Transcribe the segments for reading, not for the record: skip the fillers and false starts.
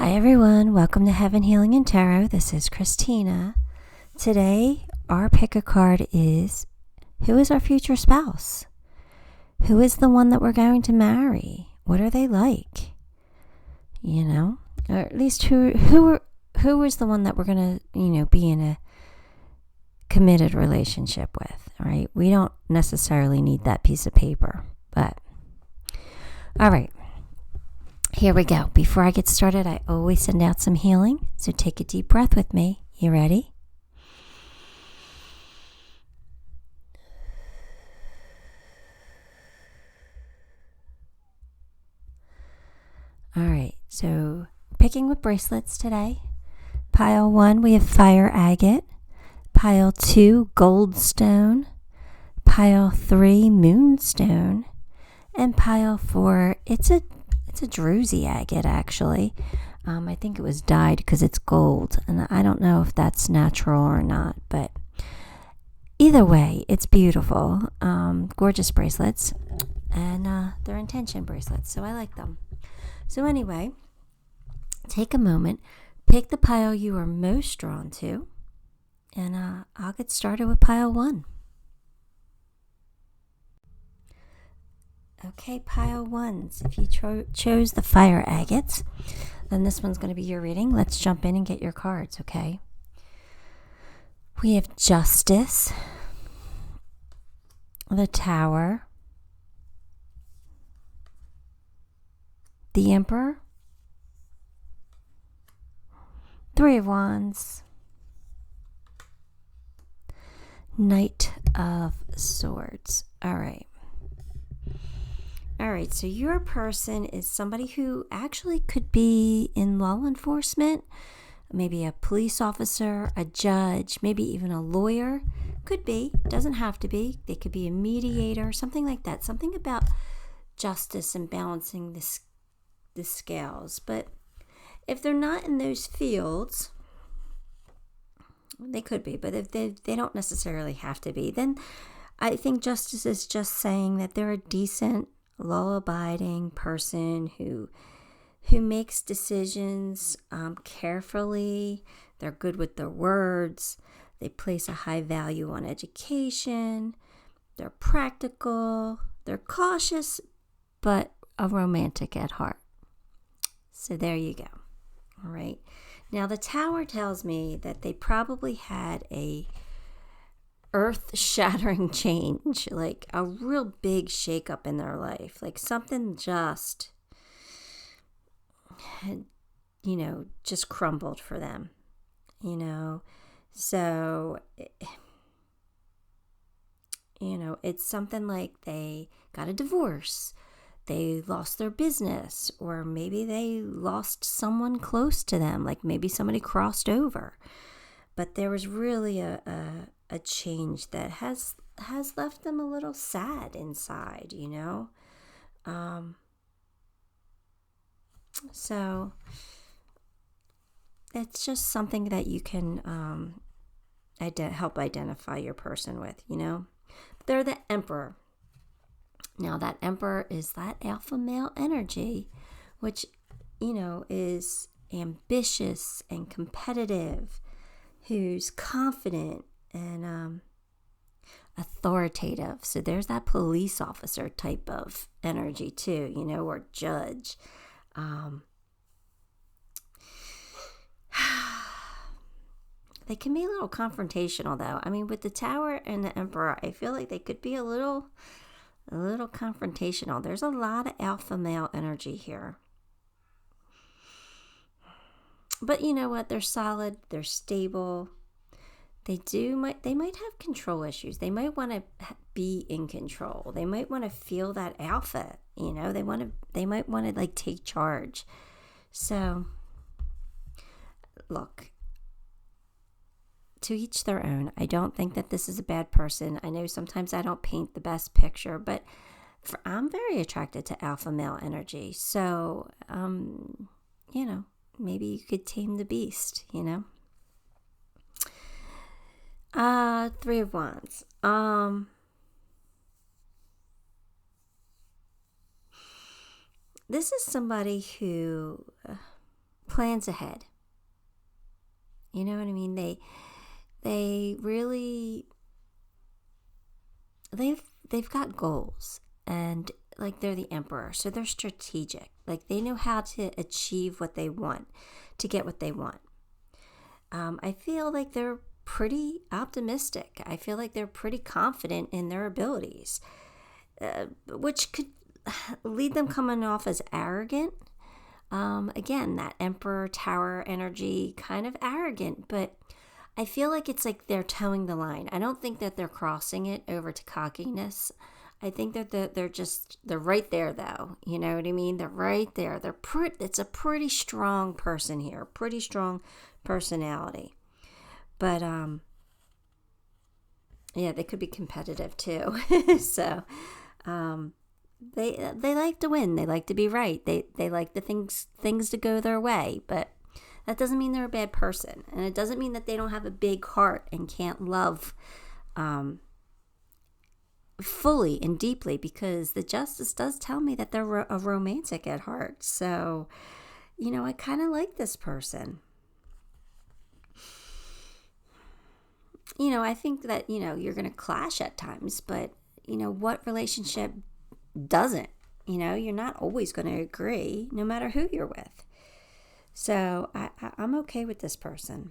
Hi everyone, welcome to Heaven Healing and Tarot. This is Christina. Today, our pick a card is, who is our future spouse? Who is the one that we're going to marry? What are they like? You know, or at least who is the one that we're going to, be in a committed relationship with, right? We don't necessarily need that piece of paper, but all right. Here we go. Before I get started, I always send out some healing. So take a deep breath with me. You ready? All right. So picking with bracelets today. Pile 1, we have fire agate. Pile 2, goldstone. Pile 3, moonstone. And pile 4, it's a druzy agate, actually. I think it was dyed because it's gold, and I don't know if that's natural or not, but either way, it's beautiful. Gorgeous bracelets, and they're intention bracelets, so I like them. So anyway, take a moment, pick the pile you are most drawn to, and I'll get started with pile 1. Okay, pile 1s. If you chose the fire agates, then this one's going to be your reading. Let's jump in and get your cards, okay? We have Justice, the Tower, the Emperor, 3 of Wands, Knight of Swords. All right, so your person is somebody who actually could be in law enforcement, maybe a police officer, a judge, maybe even a lawyer. Could be, doesn't have to be. They could be a mediator, something like that. Something about justice and balancing the scales. But if they're not in those fields, they could be, but if they don't necessarily have to be, then I think justice is just saying that they're a decent, law-abiding person who makes decisions carefully. They're good with their words. They place a high value on education. They're practical. They're cautious, but a romantic at heart. So there you go. All right. Now the Tower tells me that they probably had a earth-shattering change, like a real big shakeup in their life, like something just crumbled for them, so it's something like they got a divorce, they lost their business, or maybe they lost someone close to them, like maybe somebody crossed over, but there was really a change that has left them a little sad inside, so it's just something that you can help identify your person with, They're the Emperor. Now that Emperor is that alpha male energy, which, is ambitious and competitive, who's confident and authoritative. So there's that police officer type of energy too, or judge. They can be a little confrontational though. I mean, with the Tower and the Emperor, I feel like they could be a little confrontational. There's a lot of alpha male energy here. But you know what? They're solid. They're stable. They might have control issues. They might want to be in control. They might want to feel that alpha. They might want to take charge. So, look, to each their own. I don't think that this is a bad person. I know sometimes I don't paint the best picture, but I'm very attracted to alpha male energy. So, maybe you could tame the beast, 3 of Wands. This is somebody who plans ahead. You know what I mean? They really, they've got goals, and like they're the emperor, so they're strategic. Like they know how to achieve what they want, to get what they want. I feel like they're pretty optimistic. I feel like they're pretty confident in their abilities, which could lead them coming off as arrogant. Again, that Emperor Tower energy, kind of arrogant, but I feel like it's like they're towing the line. I don't think that they're crossing it over to cockiness. I think that they're right there, though. You know what I mean? They're right there. It's a pretty strong person here, pretty strong personality. But yeah, they could be competitive too. So they like to win. They like to be right. They like the things to go their way. But that doesn't mean they're a bad person, and it doesn't mean that they don't have a big heart and can't love fully and deeply, because the Justice does tell me that they're a romantic at heart. So, you know, I kind of like this person. You know, I think that, you know, you're going to clash at times, but, you know, what relationship doesn't? You know, you're not always going to agree, no matter who you're with. So I'm okay with this person.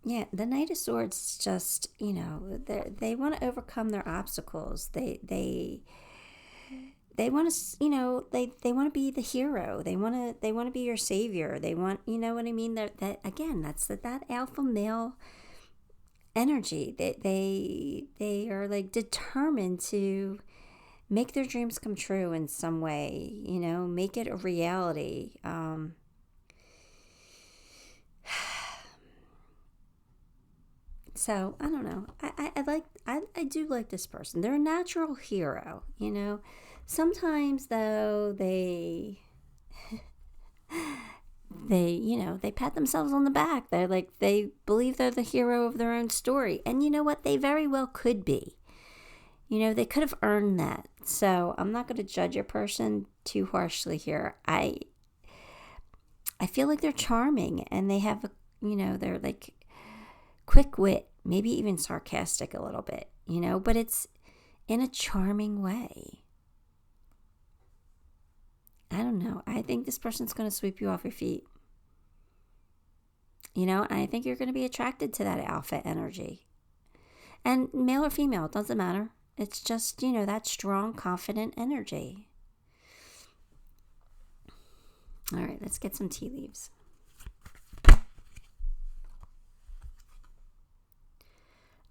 Yeah, the Knight of Swords is just, you know, they want to overcome their obstacles. They want to, you know, they want to be the hero. They want to be your savior. They want, you know what I mean? That again, that's that alpha male energy. They are like determined to make their dreams come true in some way. You know, make it a reality. So I don't know. I do like this person. They're a natural hero, you know. Sometimes though they you know, they pat themselves on the back. They're like, they believe they're the hero of their own story. And you know what? They very well could be. You know, they could have earned that. So I'm not going to judge a person too harshly here. I feel like they're charming, and they have, you know, they're like quick wit, maybe even sarcastic a little bit, you know, but it's in a charming way. I don't know. I think this person's going to sweep you off your feet. You know, and I think you're going to be attracted to that alpha energy. And male or female, it doesn't matter. It's just, you know, that strong, confident energy. All right, let's get some tea leaves.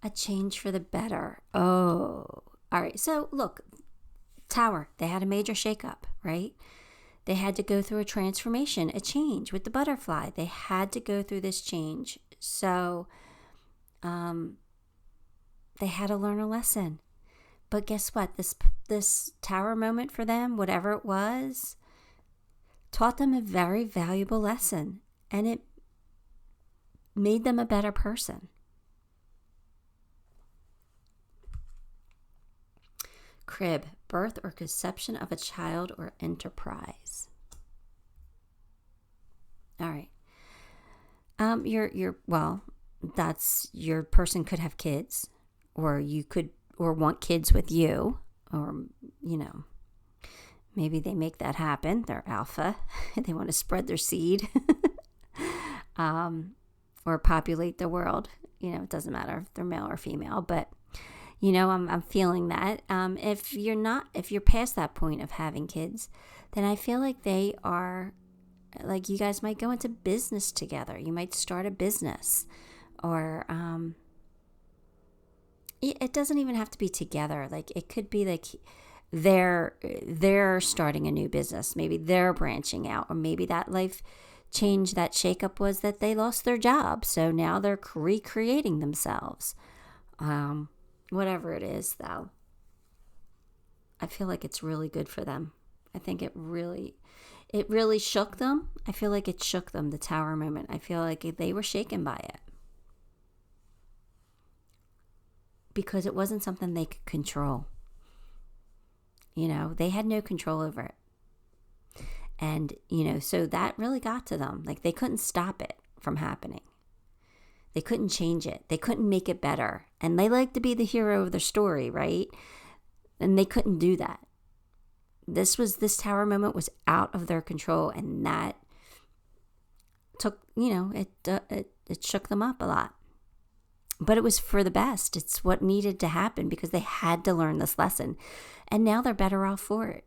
A change for the better. Oh, all right. So look, Tower, they had a major shakeup, right? They had to go through a transformation, a change with the butterfly. They had to go through this change. So they had to learn a lesson. But guess what? This Tower moment for them, whatever it was, taught them a very valuable lesson. And it made them a better person. Crib, birth or conception of a child or enterprise. All right. Well, that's your person could have kids, or you could, or want kids with you, or, you know, maybe they make that happen. They're alpha. They want to spread their seed, or populate the world. You know, it doesn't matter if they're male or female, but you know, I'm feeling that. If you're past that point of having kids, then I feel like they are, like, you guys might go into business together. You might start a business, or it doesn't even have to be together. Like, it could be like they're starting a new business. Maybe they're branching out, or maybe that life change, that shakeup was that they lost their job, so now they're recreating themselves. Whatever it is, though, I feel like it's really good for them. I think it really shook them. I feel like it shook them, the Tower moment. I feel like they were shaken by it, because it wasn't something they could control. You know, they had no control over it. And, so that really got to them. Like, they couldn't stop it from happening. They couldn't change it. They couldn't make it better. And they like to be the hero of their story, right? And they couldn't do that. This tower moment was out of their control, and that took, it shook them up a lot. But it was for the best. It's what needed to happen because they had to learn this lesson. And now they're better off for it.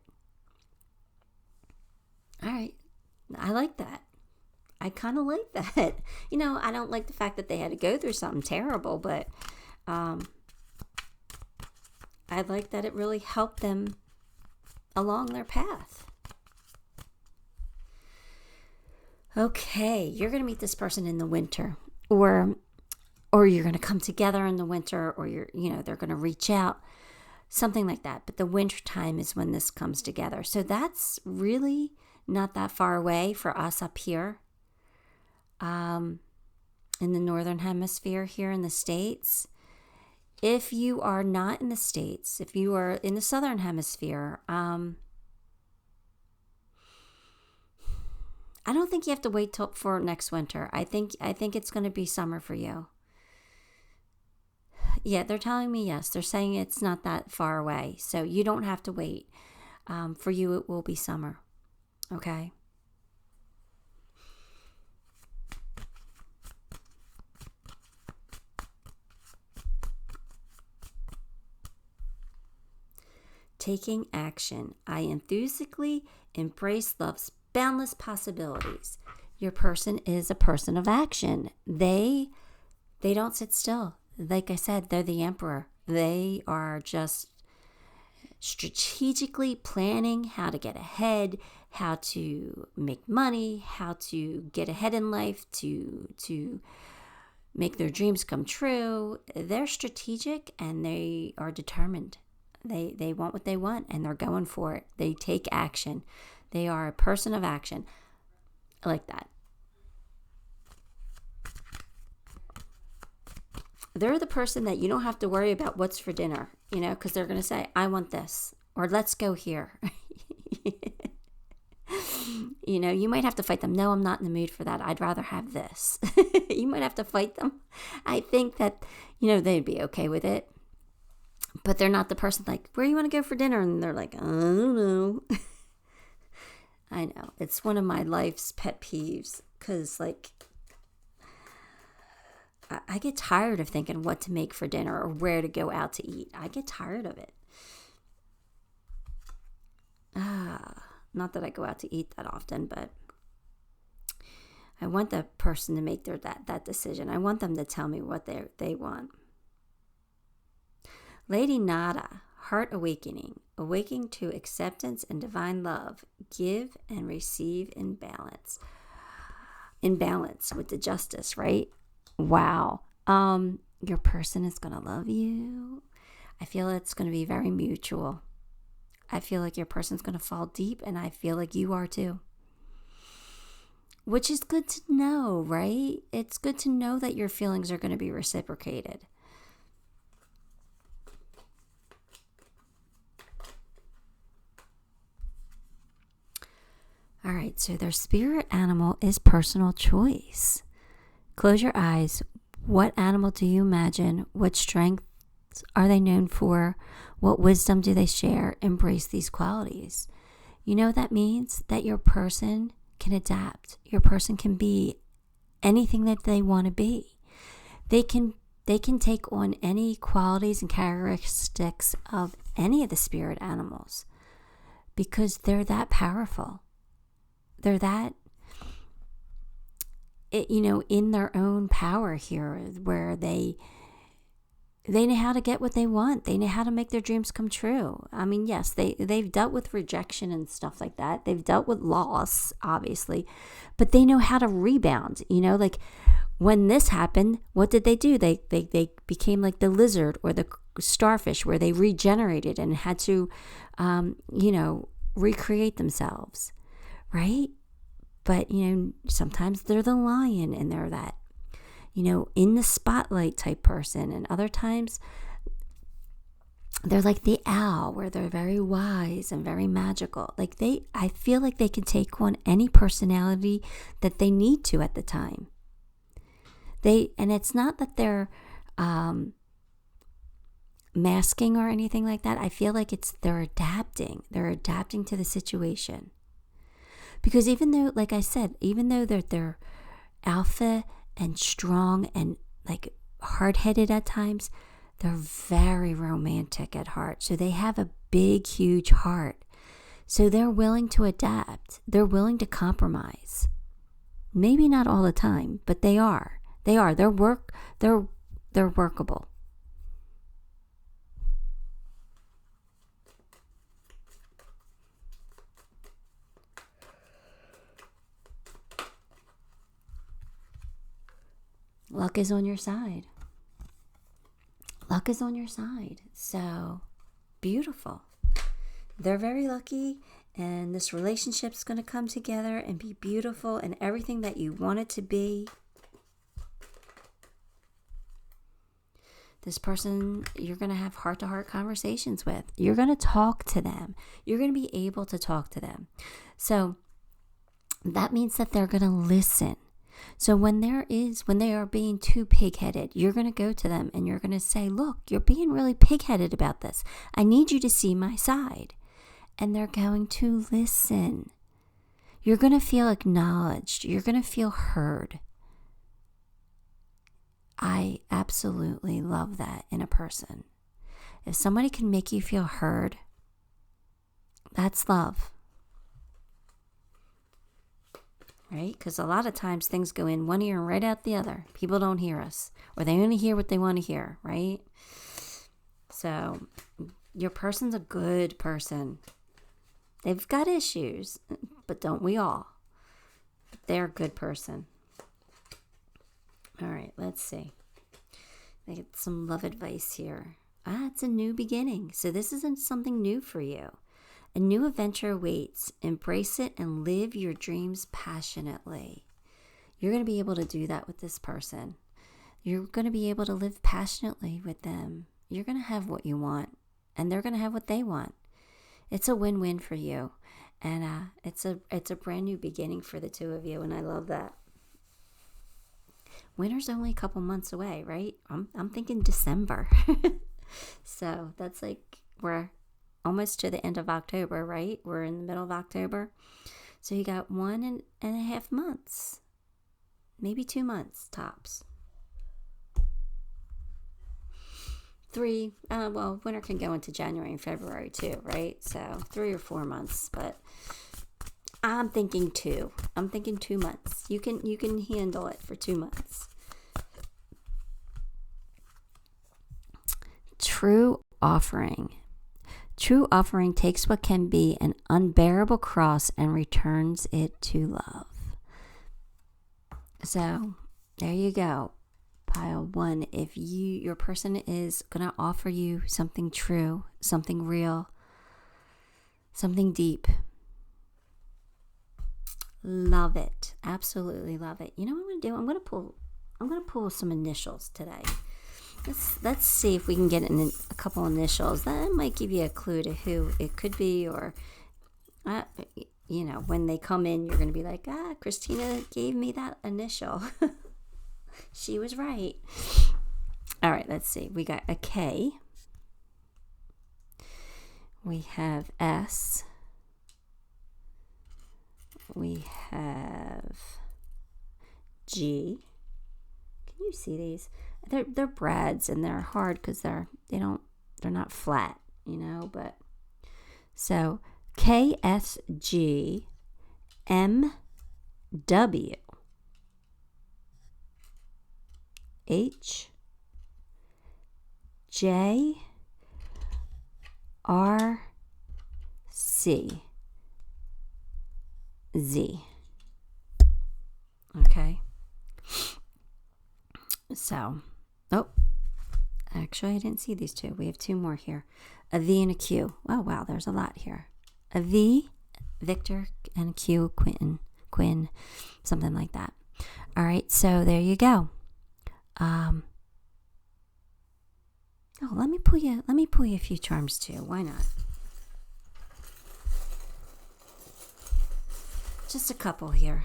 All right. I like that. I kind of like that. I don't like the fact that they had to go through something terrible, but I like that it really helped them along their path. Okay, you're going to meet this person in the winter, or you're going to come together in the winter, or they're going to reach out, something like that. But the winter time is when this comes together. So that's really not that far away for us up here. In the Northern Hemisphere here in the States. If you are not in the States, if you are in the Southern Hemisphere, I don't think you have to wait for next winter. I think it's going to be summer for you. Yeah, they're telling me yes. They're saying it's not that far away, so you don't have to wait. For you, it will be summer. Okay? Taking action. I enthusiastically embrace love's boundless possibilities. Your person is a person of action. They don't sit still. Like I said, they're the emperor. They are just strategically planning how to get ahead, how to make money, how to get ahead in life, to make their dreams come true. They're strategic and they are determined. They want what they want and they're going for it. They take action. They are a person of action. I like that. They're the person that you don't have to worry about what's for dinner, because they're going to say, I want this, or let's go here. You might have to fight them. No, I'm not in the mood for that. I'd rather have this. You might have to fight them. I think that, they'd be okay with it. But they're not the person like, where do you want to go for dinner? And they're like, I don't know. I know. It's one of my life's pet peeves because, I get tired of thinking what to make for dinner or where to go out to eat. I get tired of it. Not that I go out to eat that often, but I want the person to make that decision. I want them to tell me what they want. Lady Nada, heart awakening to acceptance and divine love. Give and receive in balance. In balance with the justice, right? Wow. Your person is going to love you. I feel it's going to be very mutual. I feel like your person's going to fall deep, and I feel like you are too. Which is good to know, right? It's good to know that your feelings are going to be reciprocated. All right, so their spirit animal is personal choice. Close your eyes. What animal do you imagine? What strengths are they known for? What wisdom do they share? Embrace these qualities. You know what that means? That your person can adapt. Your person can be anything that they want to be. They can take on any qualities and characteristics of any of the spirit animals because they're that powerful. They're that, in their own power here, where they know how to get what they want. They know how to make their dreams come true. I mean, yes, they've dealt with rejection and stuff like that. They've dealt with loss, obviously, but they know how to rebound. When this happened, what did they do? They became like the lizard or the starfish, where they regenerated and had to, recreate themselves. Right? But, sometimes they're the lion and they're that, in the spotlight type person. And other times they're like the owl, where they're very wise and very magical. I feel like they can take on any personality that they need to at the time. And it's not that they're masking or anything like that. I feel like they're adapting. They're adapting to the situation. Because even though, like I said, even though they're alpha and strong and like hard-headed at times, they're very romantic at heart. So they have a big, huge heart. So they're willing to adapt. They're willing to compromise. Maybe not all the time, but they are. They're workable. Luck is on your side. Luck is on your side. So beautiful. They're very lucky, and this relationship's going to come together and be beautiful and everything that you want it to be. This person you're going to have heart-to-heart conversations with. You're going to talk to them. You're going to be able to talk to them. So that means that they're going to listen. So when they are being too pig-headed, you're going to go to them and you're going to say, look, you're being really pig-headed about this. I need you to see my side. And they're going to listen. You're going to feel acknowledged. You're going to feel heard. I absolutely love that in a person. If somebody can make you feel heard, that's love. Right? Because a lot of times things go in one ear and right out the other. People don't hear us, or they only hear what they want to hear, right? So your person's a good person. They've got issues, but don't we all? They're a good person. All right, let's see. I get some love advice here. It's a new beginning. So this isn't something new for you. A new adventure awaits. Embrace it and live your dreams passionately. You're going to be able to do that with this person. You're going to be able to live passionately with them. You're going to have what you want, and they're going to have what they want. It's a win-win for you, and it's a brand new beginning for the two of you, and I love that. Winter's only a couple months away, right? I'm thinking December. So that's like we're almost to the end of October, right? We're in the middle of October. So you got 1.5 months, maybe 2 months tops. 3, well, winter can go into January and February too, right? So 3 or 4 months, but I'm thinking 2. I'm thinking 2 months. You can handle it for 2 months. True offering. True offering takes what can be an unbearable cross and returns it to love. So there you go. Pile 1. If your person is going to offer you something true, something real, something deep, love it. Absolutely love it. You know what I'm going to do? I'm going to pull some initials today. Let's see if we can get a couple initials. That might give you a clue to who it could be, or when they come in, you're going to be like, Christina gave me that initial. She was right. All right, let's see. We got a K. We have S. We have G. Can you see these? They're brads, and they're hard because they're not flat, but so KSG MW HJRC Z. Okay. So, actually I didn't see these two. We have 2 more here. A V and a Q. Oh, wow, there's a lot here. A V, Victor, and a Q, Quinn, something like that. All right, so there you go. Oh, let me pull you a few charms too. Why not? Just a couple here.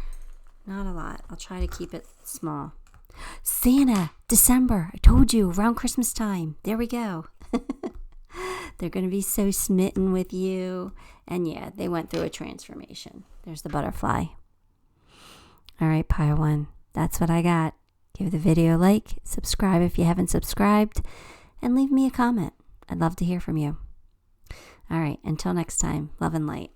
Not a lot. I'll try to keep it small. Santa, December. I told you, around Christmas time. There we go. They're going to be so smitten with you. And yeah, they went through a transformation. There's the butterfly. All right, pile one. That's what I got. Give the video a like, subscribe if you haven't subscribed, and leave me a comment. I'd love to hear from you. All right, until next time, love and light.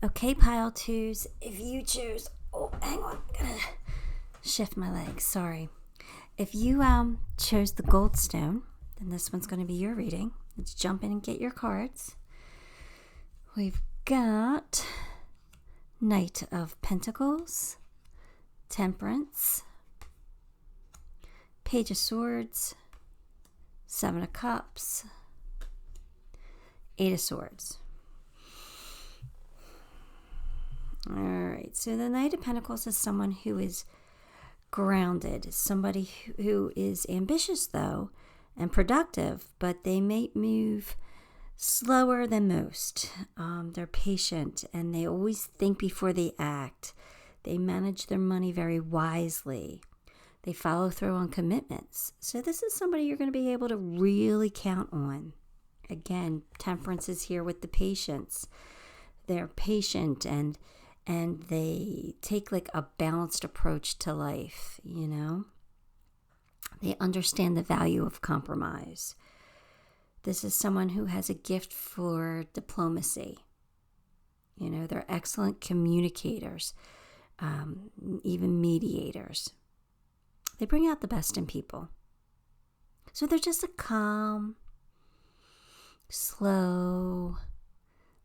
Okay, pile twos, if you choose, oh, hang on, I'm gonna shift my legs, sorry. If you chose the goldstone, then this one's going to be your reading. Let's jump in and get your cards. We've got Knight of Pentacles, Temperance, Page of Swords, Seven of Cups, Eight of Swords. All right, so the Knight of Pentacles is someone who is grounded, somebody who is ambitious though and productive, but they may move slower than most. They're patient and they always think before they act. They manage their money very wisely. They follow through on commitments. So this is somebody you're going to be able to really count on. Again, Temperance is here with the patience. They're patient and they take like a balanced approach to life, you know. They understand the value of compromise. This is someone who has a gift for diplomacy. You know, they're excellent communicators, even mediators. They bring out the best in people. So they're just a calm, slow,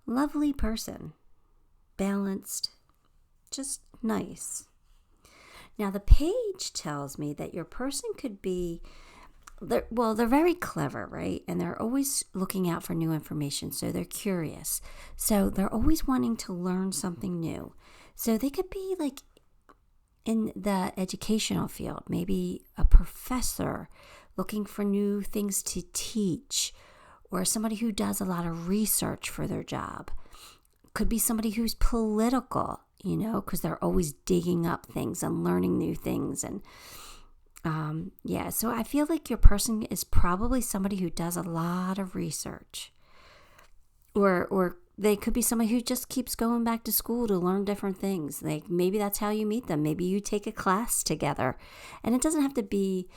lovely person. Balanced, just nice. Now the page tells me that your person could be, they're very clever, right? And they're always looking out for new information. So they're curious. So they're always wanting to learn something new. So they could be like in the educational field, maybe a professor looking for new things to teach, or somebody who does a lot of research for their job. Could be somebody who's political, you know, because they're always digging up things and learning new things. And yeah, so I feel like your person is probably somebody who does a lot of research. Or they could be somebody who just keeps going back to school to learn different things. Like maybe that's how you meet them. Maybe you take a class together. And it doesn't have to be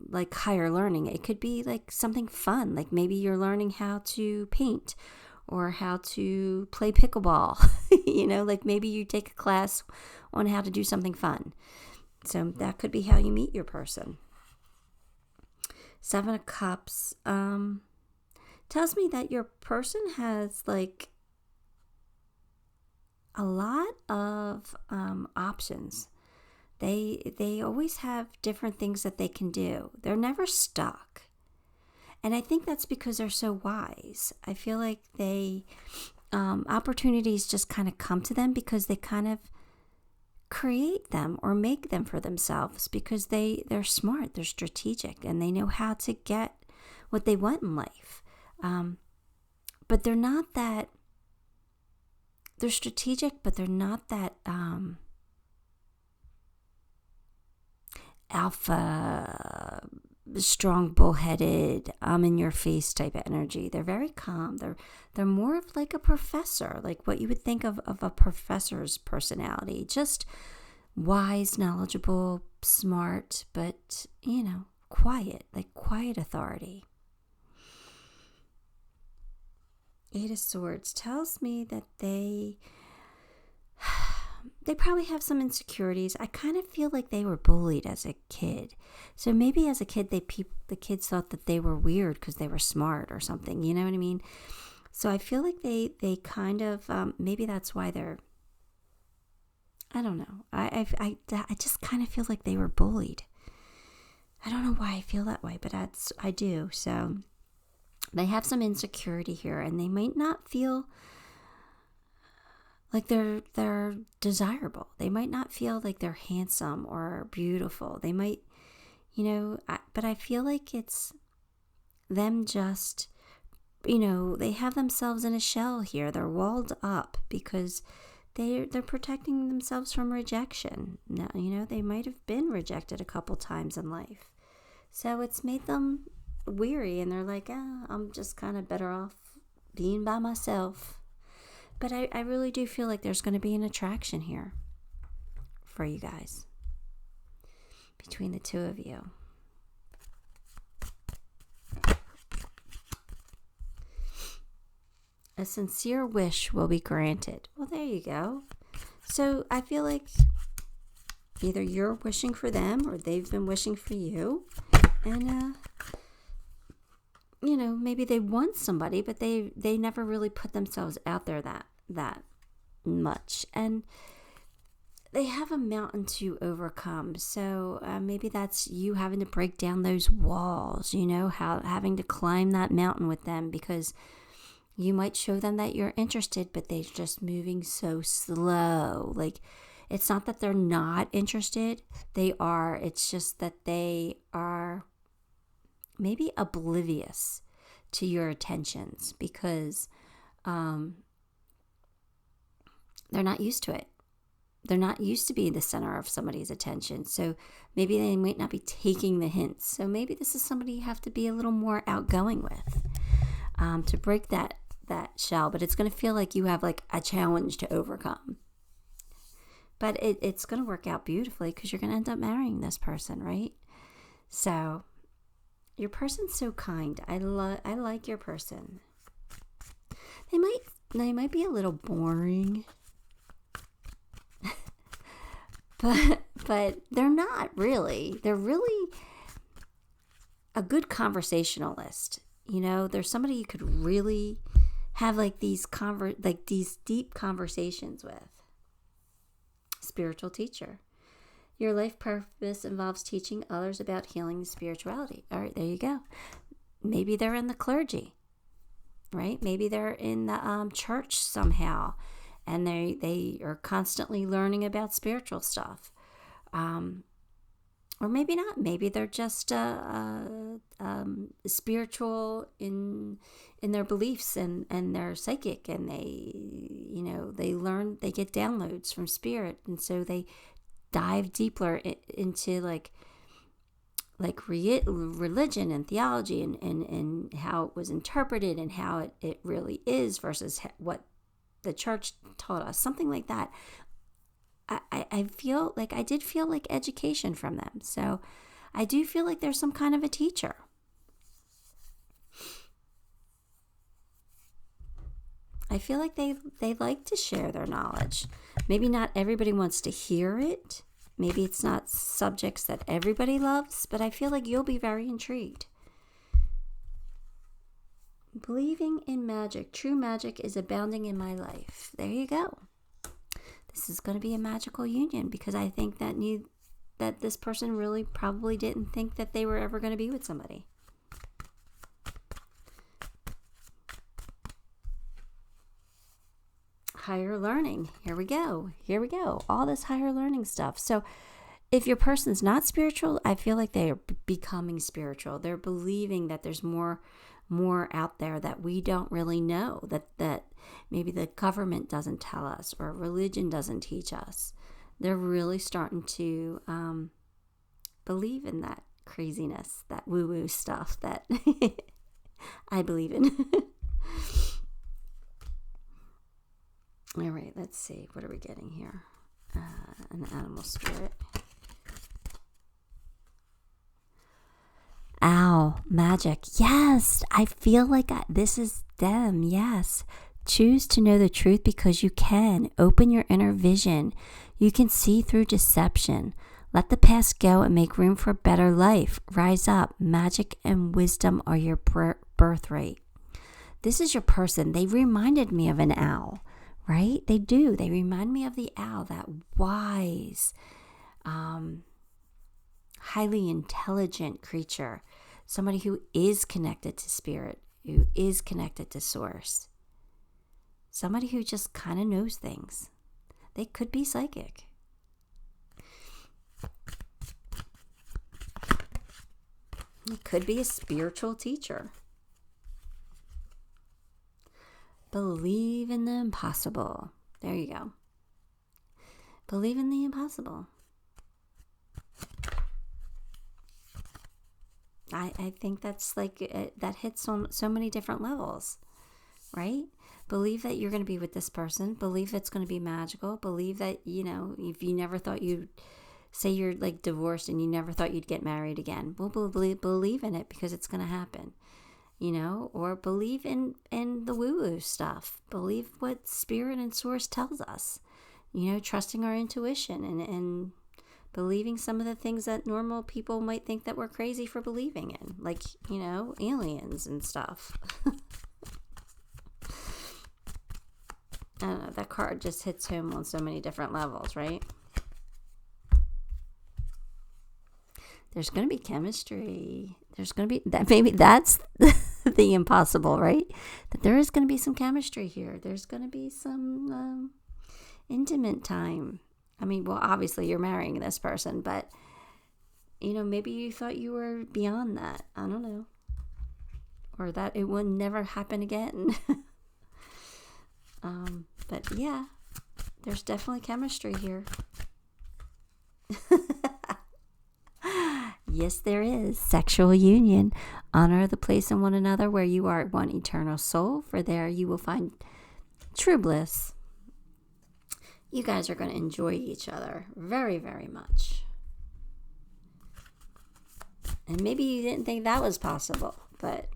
like higher learning. It could be like something fun, like maybe you're learning how to paint or how to play pickleball. You know, like maybe you take a class on how to do something fun. So that could be how you meet your person. Seven of Cups tells me that your person has like a lot of options. They always have different things that they can do. They're never stuck. And I think that's because they're so wise. I feel like they, opportunities just kind of come to them because they kind of create them or make them for themselves because they're smart, they're strategic, and they know how to get what they want in life. But they're not that, they're strategic, but they're not that, alpha, strong, bullheaded, I'm in your face type of energy. They're very calm. They're more of like a professor, like what you would think of a professor's personality. Just wise, knowledgeable, smart, but, you know, quiet, like quiet authority. Eight of Swords tells me that they probably have some insecurities. I kind of feel like they were bullied as a kid. So maybe as a kid, the kids thought that they were weird because they were smart or something. You know what I mean? So I feel like they kind of, maybe that's why they're, I don't know. I just kind of feel like they were bullied. I don't know why I feel that way, but I do. So they have some insecurity here, and they might not feel like they're desirable. They might not feel like they're handsome or beautiful. They might, but I feel like it's them just, they have themselves in a shell here. They're walled up because they're protecting themselves from rejection. Now, they might have been rejected a couple times in life. So it's made them weary, and they're like, I'm just kind of better off being by myself. But I really do feel like there's going to be an attraction here for you guys, between the two of you. A sincere wish will be granted. Well, there you go. So I feel like either you're wishing for them or they've been wishing for you. And, maybe they want somebody, but they never really put themselves out there that much. And they have a mountain to overcome. So maybe that's you having to break down those walls, having to climb that mountain with them, because you might show them that you're interested, but they're just moving so slow. Like, it's not that they're not interested. They are. It's just that they are maybe oblivious to your attentions because they're not used to it. They're not used to being the center of somebody's attention. So maybe they might not be taking the hints. So maybe this is somebody you have to be a little more outgoing with to break that shell. But it's going to feel like you have like a challenge to overcome. But it's going to work out beautifully because you're going to end up marrying this person, right? So your person's so kind. I like your person. They might be a little boring. But they're not really. They're really a good conversationalist. There's somebody you could really have like these deep conversations with. Spiritual teacher. Your life purpose involves teaching others about healing and spirituality. All right, there you go. Maybe they're in the clergy, right? Maybe they're in the church somehow, and they are constantly learning about spiritual stuff. Or maybe not. Maybe they're just spiritual in their beliefs, and they're psychic, and they learn, they get downloads from spirit, and so they dive deeper into like religion and theology and how it was interpreted and how it really is versus what the church taught us, something like that. I feel like I did feel like education from them. So I do feel like there's some kind of a teacher. I feel like they like to share their knowledge. Maybe not everybody wants to hear it. Maybe it's not subjects that everybody loves, but I feel like you'll be very intrigued. Believing in magic. True magic is abounding in my life. There you go. This is going to be a magical union because I think that this person really probably didn't think that they were ever going to be with somebody. Higher learning. Here we go. All this higher learning stuff. So if your person's not spiritual, I feel like they are becoming spiritual. They're believing that there's more out there that we don't really know, that maybe the government doesn't tell us or religion doesn't teach us. They're really starting to believe in that craziness, that woo-woo stuff that I believe in. All right, let's see. What are we getting here? An animal spirit. Owl, magic. Yes, I feel like this is them. Yes. Choose to know the truth because you can. Open your inner vision. You can see through deception. Let the past go and make room for a better life. Rise up. Magic and wisdom are your birthright. This is your person. They reminded me of an owl, right? They do. They remind me of the owl, that wise, highly intelligent creature. Somebody who is connected to spirit, who is connected to source. Somebody who just kind of knows things. They could be psychic. It could be a spiritual teacher. Believe in the impossible. There you go. Believe in the impossible. I think that's like, that hits on so many different levels, right? Believe that you're going to be with this person. Believe it's going to be magical. Believe that, if you never thought you'd, say you're like divorced and you never thought you'd get married again. Well, believe in it because it's going to happen, or believe in the woo-woo stuff. Believe what spirit and source tells us, trusting our intuition and believing some of the things that normal people might think that we're crazy for believing in, like, aliens and stuff. I don't know, that card just hits home on so many different levels, right? There's going to be chemistry. There's going to be, that. Maybe that's the impossible, right? That there is going to be some chemistry here. There's going to be some intimate time. I mean, well, obviously you're marrying this person, but, maybe you thought you were beyond that. I don't know. Or that it would never happen again. But yeah, there's definitely chemistry here. Yes, there is. Sexual union. Honor the place in one another where you are one eternal soul, for there you will find true bliss. You guys are going to enjoy each other very, very much. And maybe you didn't think that was possible, but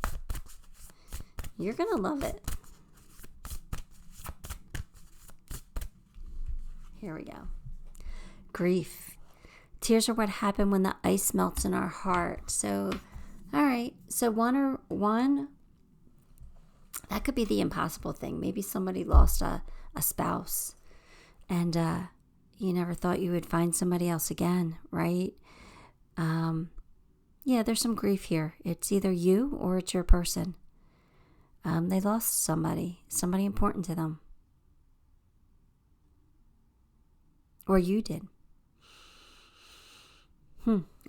you're going to love it. Here we go. Grief. Tears are what happen when the ice melts in our heart. So, all right. So one, that could be the impossible thing. Maybe somebody lost a spouse and you never thought you would find somebody else again, right? Yeah, there's some grief here. It's either you or it's your person. They lost somebody important to them. Or you did.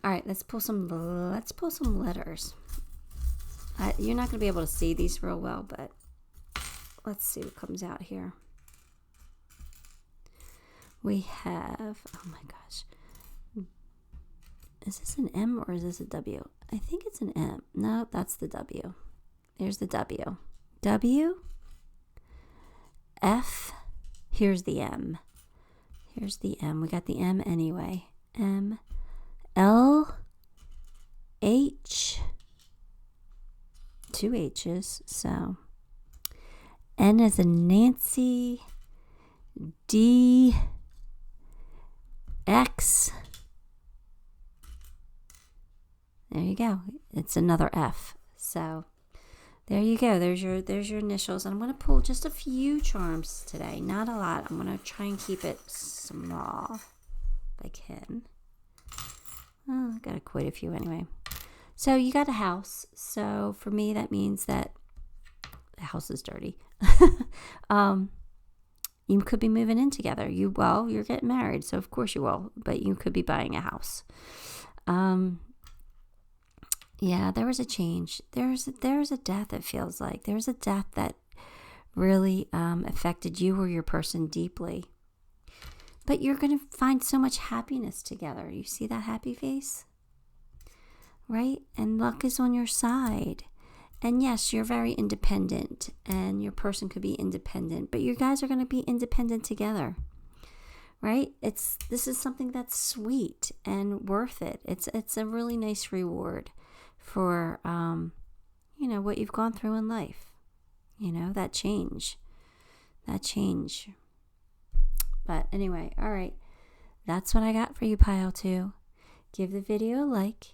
All right, let's pull some letters. You're not going to be able to see these real well, but let's see what comes out here. We have, oh my gosh. Is this an M or is this a W? I think it's an M. No, that's the W. There's the W. W, F, here's the M. Here's the M. We got the M anyway. M, L, H, two H's, so N as in Nancy, D, X. There you go. It's another F. So there you go. There's your initials. And I'm going to pull just a few charms today. Not a lot. I'm going to try and keep it small if I can. Oh, I got quite a few anyway. So you got a house. So for me, that means that the house is dirty. You could be moving in together. You're getting married, so of course you will. But you could be buying a house. Yeah, there was a change. There's a death, it feels like. There's a death that really affected you or your person deeply. But you're going to find so much happiness together. You see that happy face? Right? And luck is on your side. And yes, you're very independent, and your person could be independent, but you guys are going to be independent together. Right? This is something that's sweet and worth it. It's a really nice reward for what you've gone through in life. That change. But anyway, all right. That's what I got for you, Pile 2. Give the video a like.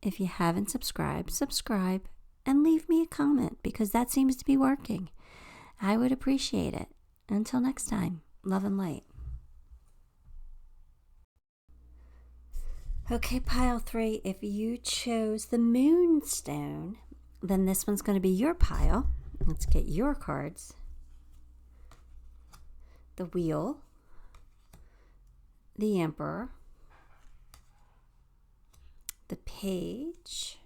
If you haven't subscribed, subscribe and leave me a comment because that seems to be working. I would appreciate it. Until next time, love and light. Okay, Pile 3, if you chose the moonstone, then this one's going to be your pile. Let's get your cards. the Wheel, the Emperor, the Page,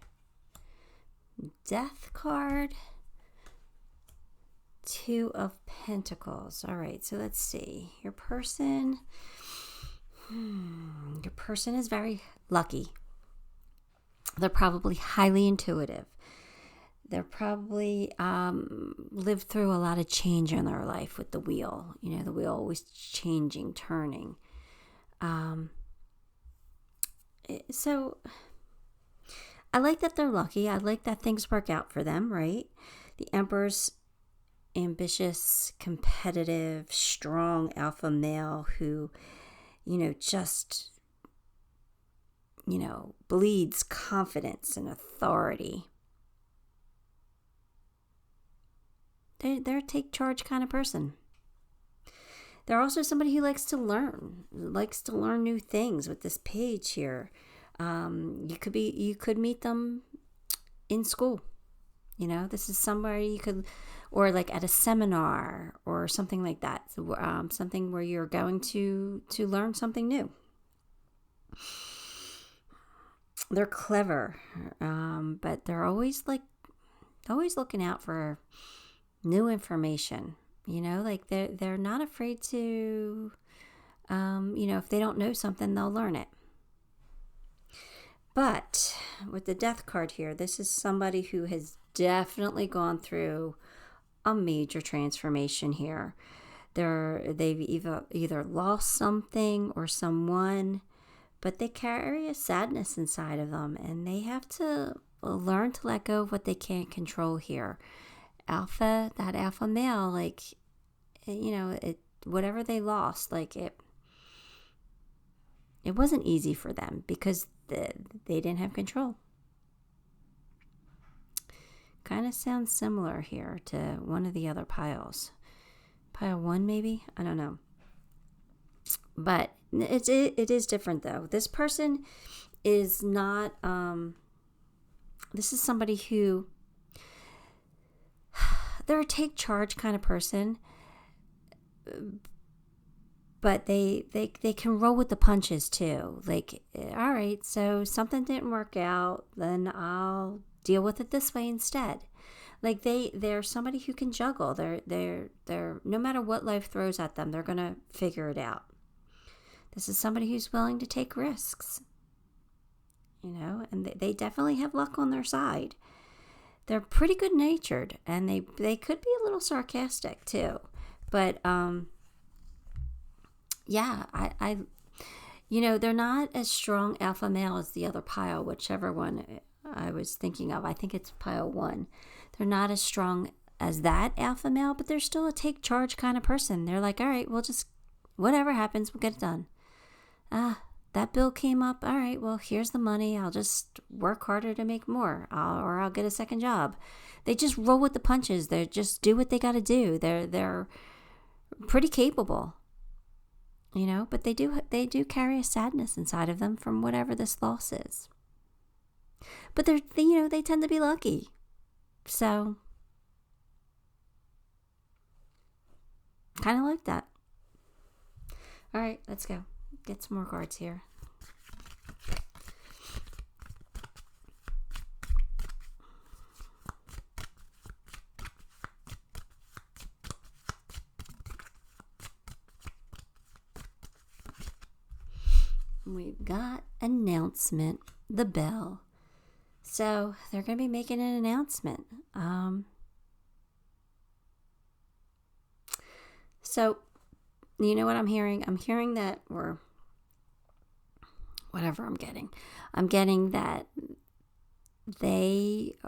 Death card, Two of Pentacles. All right, so let's see. Your person is very lucky. They're probably highly intuitive. They're probably lived through a lot of change in their life with the wheel. You know, the wheel always changing, turning. So I like that they're lucky. I like that things work out for them, right? The Emperor's ambitious, competitive, strong alpha male who, just, bleeds confidence and authority. They're a take charge kind of person. They're also somebody who likes to learn new things with this Page here. You could meet them in school. This is somewhere you could, or like at a seminar or something like that. So, something where you're going to learn something new. They're clever, but they're always looking out for new information. Like they're not afraid to, if they don't know something, they'll learn it. But with the Death card here, this is somebody who has definitely gone through a major transformation here. They've either lost something or someone, but they carry a sadness inside of them, and they have to learn to let go of what they can't control here. That alpha male, whatever they lost, it wasn't easy for them because they didn't have control. Kind of sounds similar here to one of the other piles. Pile 1 maybe? I don't know. But it is different though. This person is not, this is somebody who, they're a take charge kind of person, but they can roll with the punches too. All right, so something didn't work out, then I'll deal with it this way instead. They're somebody who can juggle. They're no matter what life throws at them, they're gonna figure it out. This is somebody who's willing to take risks, and they definitely have luck on their side. They're pretty good natured, and they could be a little sarcastic too, but they're not as strong alpha male as the other pile, whichever one I was thinking of. I think it's pile 1. They're not as strong as that alpha male, but they're still a take charge kind of person. They're like, all right, we'll just, whatever happens, we'll get it done. That bill came up. All right, well, here's the money. I'll just work harder to make more, or I'll get a second job. They just roll with the punches. They just do what they got to do. They're pretty capable, but they do carry a sadness inside of them from whatever this loss is. But they tend to be lucky. So, kind of like that. All right, let's go. Get some more cards here. We've got announcement, the bell. So they're going to be making an announcement. So you know what I'm hearing? I'm hearing that, or whatever I'm getting. I'm getting that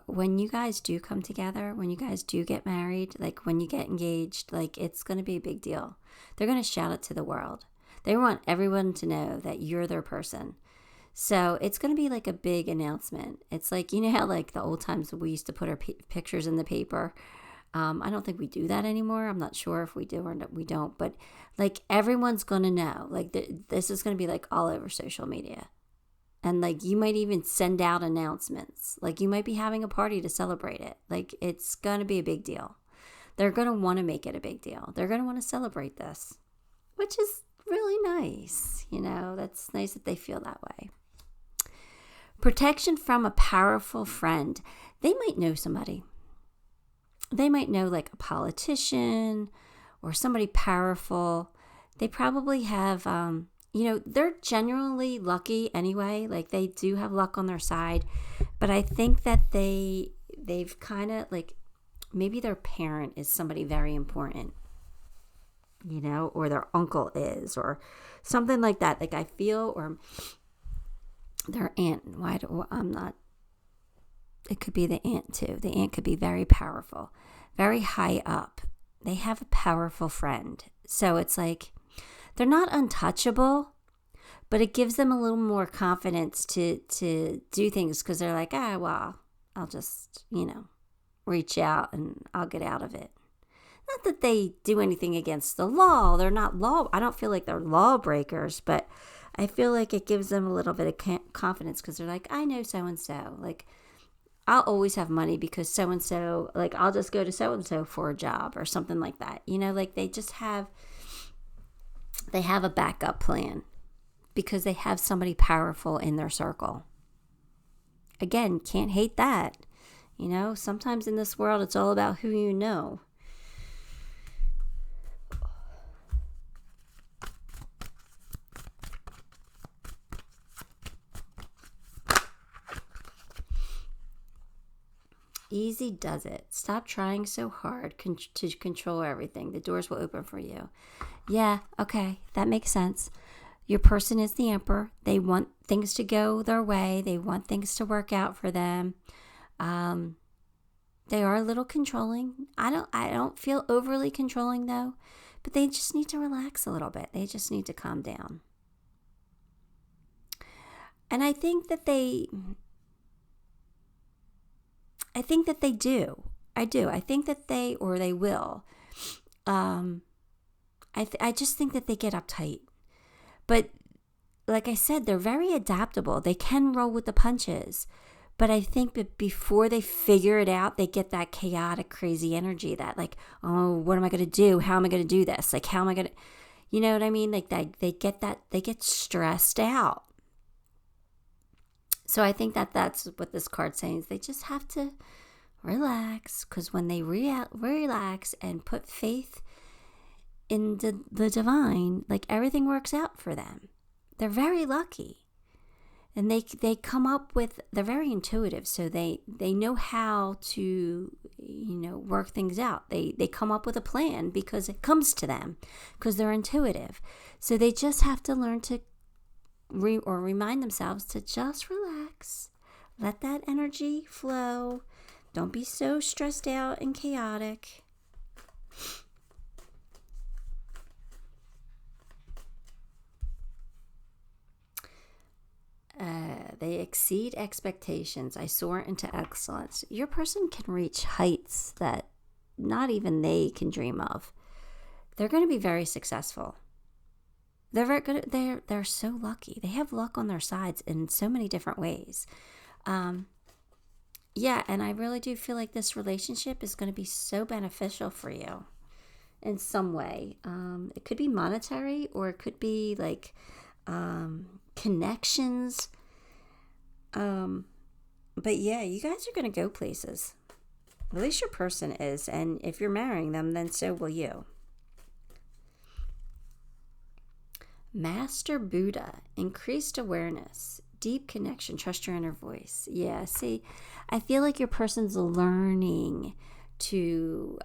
when you guys do come together, when you guys do get married, when you get engaged, it's going to be a big deal. They're going to shout it to the world. They want everyone to know that you're their person. So it's going to be a big announcement. It's how the old times we used to put our pictures in the paper. I don't think we do that anymore. I'm not sure if we do or we don't. But everyone's going to know. This is going to be all over social media. And you might even send out announcements. You might be having a party to celebrate it. It's going to be a big deal. They're going to want to make it a big deal. They're going to want to celebrate this. which is really nice. That's nice that they feel that way. Protection from a powerful friend. They might know somebody. They might know like a politician or somebody powerful. They probably have, they're generally lucky anyway. Like they do have luck on their side. But I think that they've kind of like, maybe their parent is somebody very important, or their uncle is, or something like that. Like I feel, or their aunt. It could be the aunt too. The aunt could be very powerful, very high up. They have a powerful friend. So it's like, they're not untouchable, but it gives them a little more confidence to do things because they're like, well, I'll just, reach out and I'll get out of it. Not that they do anything against the law. They're not law. I don't feel like they're lawbreakers, but I feel like it gives them a little bit of confidence because they're like, I know so-and-so. Like, I'll always have money because so-and-so, like, I'll just go to so-and-so for a job or something like that. Like they just have a backup plan because they have somebody powerful in their circle. Again, can't hate that. Sometimes in this world, it's all about who you know. Easy does it. Stop trying so hard to control everything. The doors will open for you. Yeah, okay, that makes sense. Your person is the emperor. They want things to go their way. They want things to work out for them. They are a little controlling. I don't feel overly controlling though, but they just need to relax a little bit. They just need to calm down. And I think that they do. I do. I think that they will. I just think that they get uptight. But like I said, they're very adaptable. They can roll with the punches. But I think that before they figure it out, they get that chaotic, crazy energy that like, oh, what am I going to do? How am I going to do this? Like, how am I going to, you know what I mean? Like they get stressed out. So I think that that's what this card's saying is they just have to relax, because when they relax and put faith in the divine, like everything works out for them. They're very lucky. And they come up with, they're very intuitive, so they know how to, work things out. They come up with a plan because it comes to them, because they're intuitive. So they just have to learn to remind themselves to just relax. Let that energy flow. Don't be so stressed out and chaotic. They exceed expectations. I soar into excellence. Your person can reach heights that not even they can dream of. They're going to be very successful. They're very good. They're so lucky. They have luck on their sides in so many different ways. Yeah, and I really do feel like this relationship is going to be so beneficial for you in some way. It could be monetary, or it could be like connections. But yeah, you guys are going to go places. At least your person is. And if you're marrying them, then so will you. Master Buddha, increased awareness, deep connection, trust your inner voice. Yeah, see, I feel like your person's learning to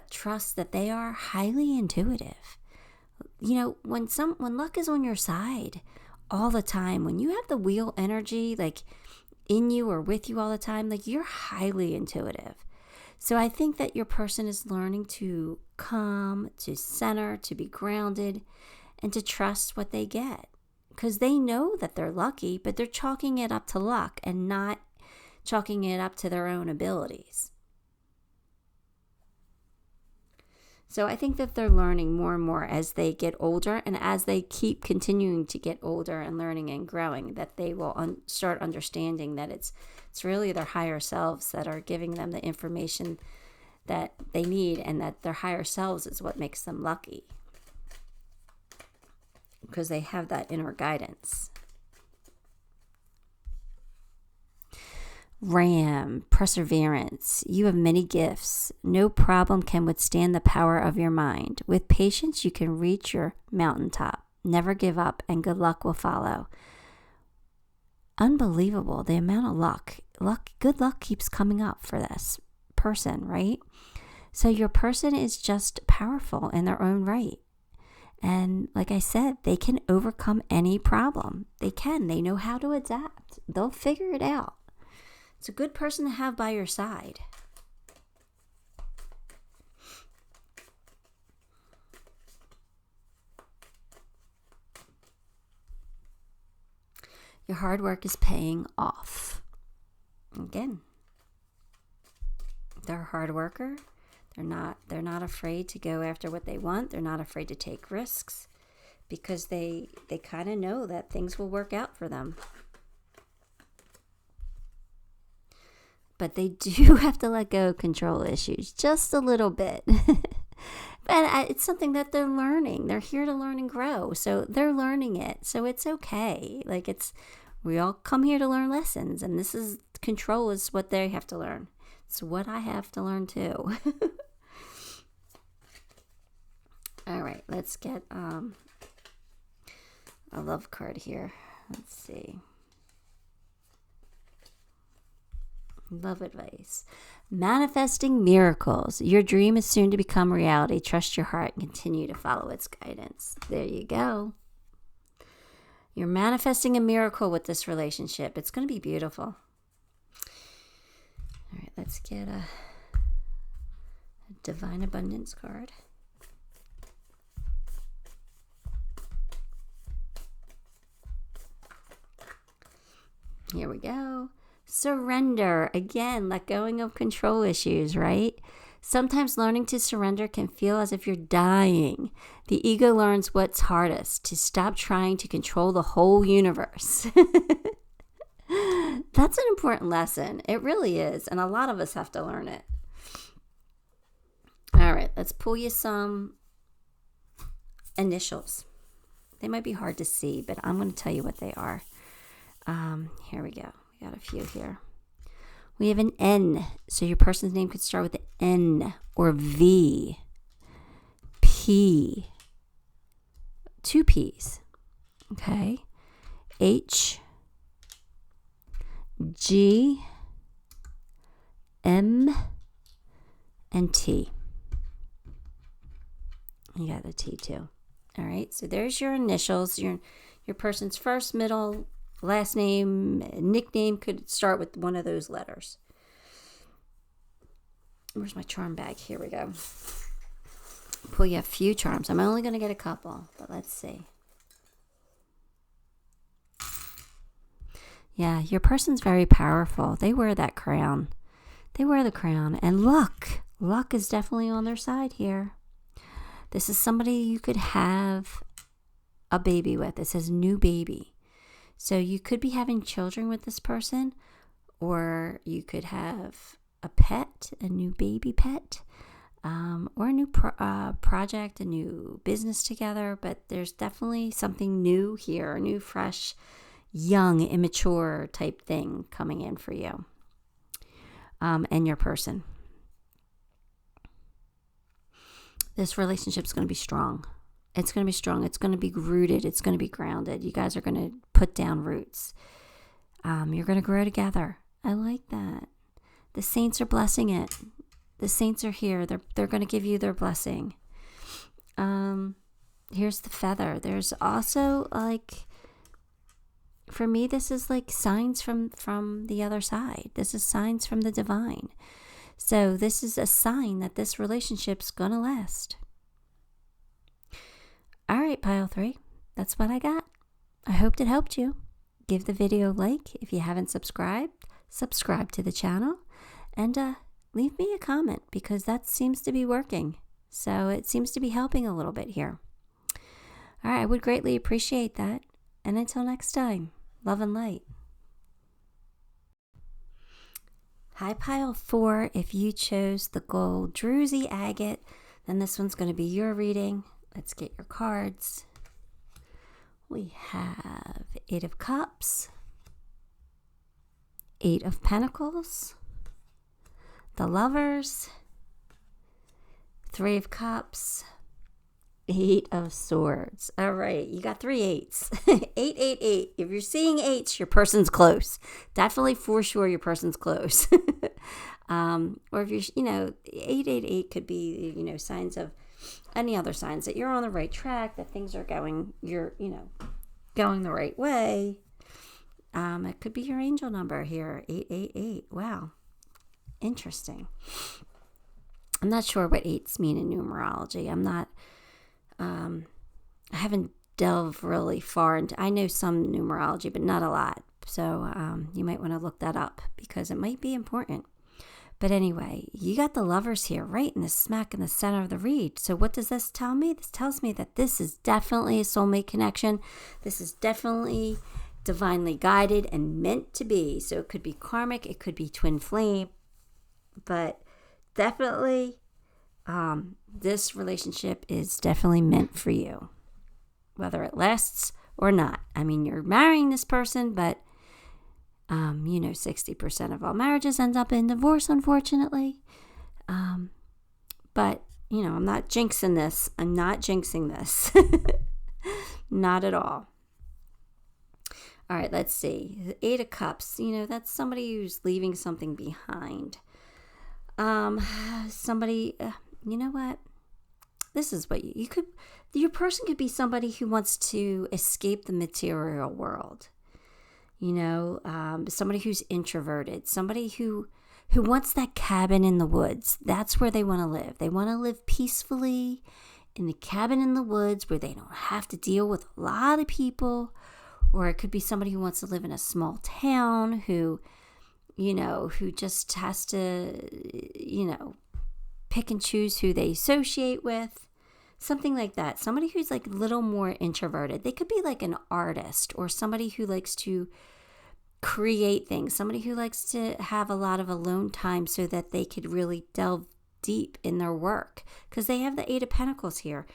trust that they are highly intuitive. When luck is on your side all the time, when you have the wheel energy like in you or with you all the time, like you're highly intuitive. So I think that your person is learning to calm, to center, to be grounded, and to trust what they get, because they know that they're lucky, but they're chalking it up to luck and not chalking it up to their own abilities. So I think that they're learning more and more as they get older, and as they keep continuing to get older and learning and growing, that they will start understanding that it's really their higher selves that are giving them the information that they need, and that their higher selves is what makes them lucky. because they have that inner guidance. Ram, perseverance. You have many gifts. No problem can withstand the power of your mind. With patience, you can reach your mountaintop. Never give up, and good luck will follow. Unbelievable, the amount of luck. Good luck keeps coming up for this person, right? So your person is just powerful in their own right. And like I said, they can overcome any problem. They can. They know how to adapt. They'll figure it out. It's a good person to have by your side. Your hard work is paying off. Again, they're a hard worker. They're not afraid to go after what they want. They're not afraid to take risks because they kind of know that things will work out for them. But they do have to let go of control issues just a little bit. But it's something that they're learning. They're here to learn and grow. So they're learning it. So it's okay. We all come here to learn lessons. And control is what they have to learn. It's what I have to learn too. All right, let's get a love card here. Let's see. Love advice. Manifesting miracles. Your dream is soon to become reality. Trust your heart and continue to follow its guidance. There you go. You're manifesting a miracle with this relationship. It's going to be beautiful. All right, let's get a divine abundance card. Here we go. Surrender. Again, let go of control issues, right? Sometimes learning to surrender can feel as if you're dying. The ego learns what's hardest, to stop trying to control the whole universe. That's an important lesson. It really is. And a lot of us have to learn it. All right, let's pull you some initials. They might be hard to see, but I'm going to tell you what they are. Here we go. We got a few here. We have an N. So your person's name could start with an N or V, P, 2 P's. Okay. H, G, M, and T. You got the T too. All right. So there's your initials. Your person's first, middle, last name, nickname could start with one of those letters. Where's my charm bag? Here we go. Pull you a few charms. I'm only going to get a couple, but let's see. Yeah, your person's very powerful. They wear that crown. They wear the crown. And luck. Luck is definitely on their side here. This is somebody you could have a baby with. It says new baby. So you could be having children with this person, or you could have a pet, a new baby pet, or a new project, a new business together. But there's definitely something new here, a new, fresh, young, immature type thing coming in for you and your person. This relationship's going to be strong. It's going to be strong. It's going to be rooted. It's going to be grounded. You guys are going to put down roots. You're going to grow together. I like that. The saints are blessing it. The saints are here. They're going to give you their blessing. Here's the feather. There's also for me, this is like signs from the other side. This is signs from the divine. So this is a sign that this relationship's going to last. All right, pile 3. That's what I got. I hope it helped you. Give the video a like. If you haven't subscribed, subscribe to the channel. And leave me a comment because that seems to be working. So it seems to be helping a little bit here. All right, I would greatly appreciate that. And until next time, love and light. Hi, pile 4. If you chose the gold druzy agate, then this one's going to be your reading. Let's get your cards. We have 8 of Cups, 8 of Pentacles, the Lovers, 3 of Cups, 8 of Swords. All right, you got 3 8s. 8. If you're seeing 8s, your person's close. Definitely for sure your person's close. Or if you're, 8 could be, signs of any other signs that you're on the right track, that things are going, going the right way. It could be your angel number here, 8. Wow. Interesting. I'm not sure what 8s mean in numerology. I haven't delved really far into, I know some numerology, but not a lot. So you might want to look that up because it might be important. But anyway, you got the Lovers here right in the smack in the center of the read. So what does this tell me? This tells me that this is definitely a soulmate connection. This is definitely divinely guided and meant to be. So it could be karmic, it could be twin flame, but definitely this relationship is definitely meant for you, whether it lasts or not. I mean, you're marrying this person, but 60% of all marriages end up in divorce, unfortunately. But, I'm not jinxing this. I'm not jinxing this. Not at all. All right, let's see. The 8 of Cups, that's somebody who's leaving something behind. Somebody, you know what? This is what your person could be somebody who wants to escape the material world. Somebody who's introverted, somebody who wants that cabin in the woods. That's where they want to live. They want to live peacefully in the cabin in the woods where they don't have to deal with a lot of people. Or it could be somebody who wants to live in a small town who just has to, pick and choose who they associate with. Something like that. Somebody who's like a little more introverted. They could be like an artist or somebody who likes to create things. Somebody who likes to have a lot of alone time so that they could really delve deep in their work. Because they have the 8 of Pentacles here.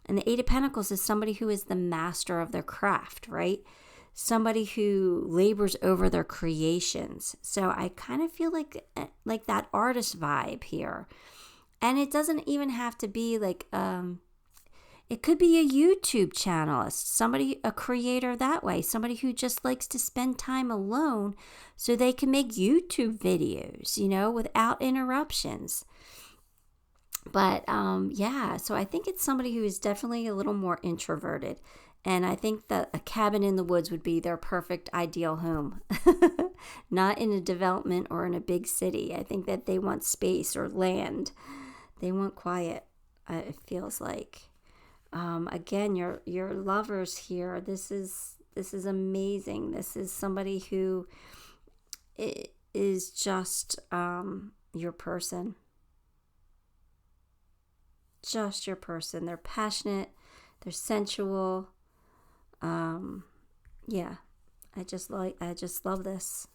And the 8 of Pentacles is somebody who is the master of their craft, right? Somebody who labors over their creations. So I kind of feel like that artist vibe here. And it doesn't even have to be like... It could be a YouTube channelist, a creator that way, somebody who just likes to spend time alone so they can make YouTube videos, without interruptions. But so I think it's somebody who is definitely a little more introverted. And I think that a cabin in the woods would be their perfect ideal home. Not in a development or in a big city. I think that they want space or land. They want quiet, it feels like. Again, your Lovers here. This is amazing. This is somebody who is just your person. Just your person. They're passionate. They're sensual. I just love this.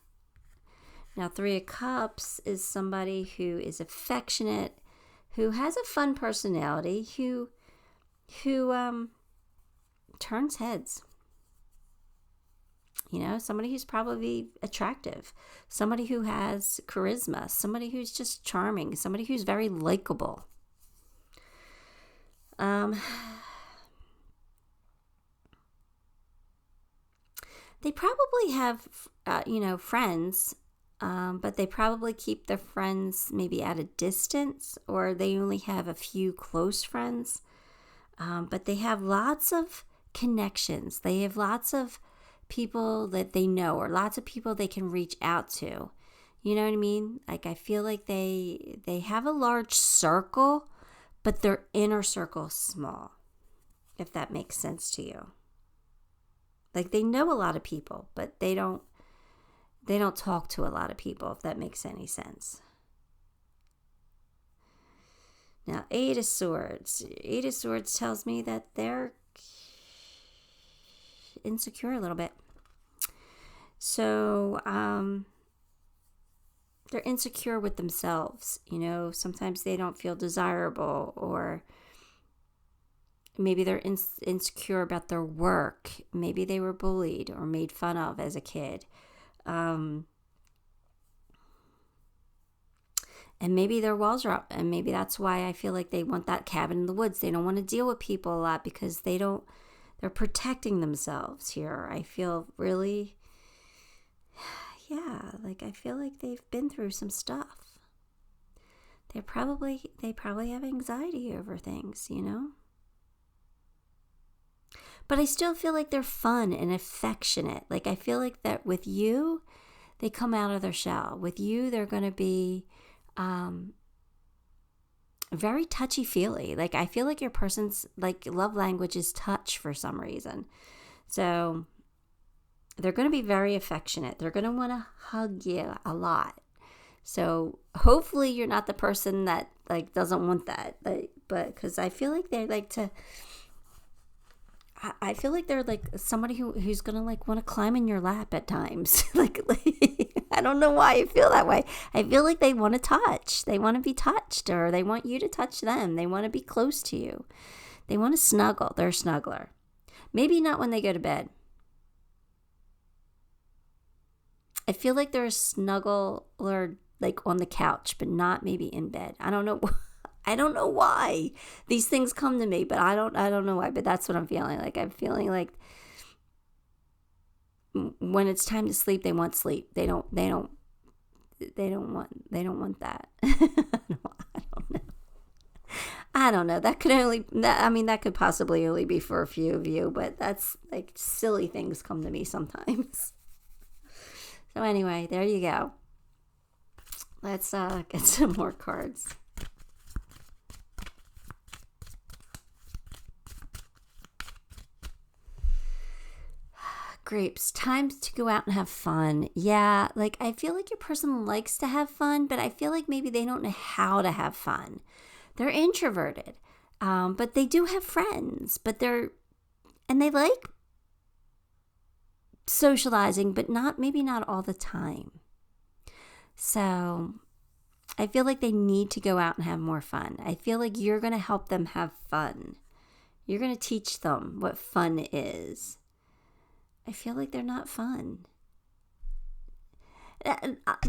Now, 3 of Cups is somebody who is affectionate, who has a fun personality, who turns heads. Somebody who's probably attractive, somebody who has charisma, somebody who's just charming, somebody who's very likable. They probably have, friends, but they probably keep their friends maybe at a distance, or they only have a few close friends. But they have lots of connections. They have lots of people that they know, or lots of people they can reach out to. You know what I mean? Like, I feel like they have a large circle, but their inner circle is small, if that makes sense to you. Like, they know a lot of people, but they don't talk to a lot of people, if that makes any sense. Now, 8 of Swords. 8 of Swords tells me that they're insecure a little bit. So, they're insecure with themselves. Sometimes they don't feel desirable, or maybe they're insecure about their work. Maybe they were bullied or made fun of as a kid. And maybe their walls are up, and maybe that's why I feel like they want that cabin in the woods. They don't want to deal with people a lot because they're protecting themselves here. I feel really, I feel like they've been through some stuff. They probably have anxiety over things, But I still feel like they're fun and affectionate. Like, I feel like that with you, they come out of their shell. With you, they're going to be very touchy-feely. Like, I feel like your person's love language is touch for some reason. So they're going to be very affectionate. They're going to want to hug you a lot. So hopefully you're not the person that doesn't want that. But because I feel like they like to. I feel like they're like somebody who's gonna want to climb in your lap at times. I don't know why I feel that way. I feel like they want to touch. They want to be touched, or they want you to touch them. They want to be close to you. They want to snuggle. They're a snuggler. Maybe not when they go to bed. I feel like they're a snuggler on the couch, but not maybe in bed. I don't know. I don't know why these things come to me, but I don't know why, but that's what I'm feeling like. I'm feeling like when it's time to sleep, they want sleep. They don't want that. I don't know. That could possibly only be for a few of you, but that's silly things come to me sometimes. So anyway, there you go. Let's get some more cards. Grapes, time to go out and have fun. Yeah, I feel like your person likes to have fun, but I feel like maybe they don't know how to have fun. They're introverted, but they do have friends, and they like socializing, but maybe not all the time. So I feel like they need to go out and have more fun. I feel like you're going to help them have fun. You're going to teach them what fun is. I feel like they're not fun.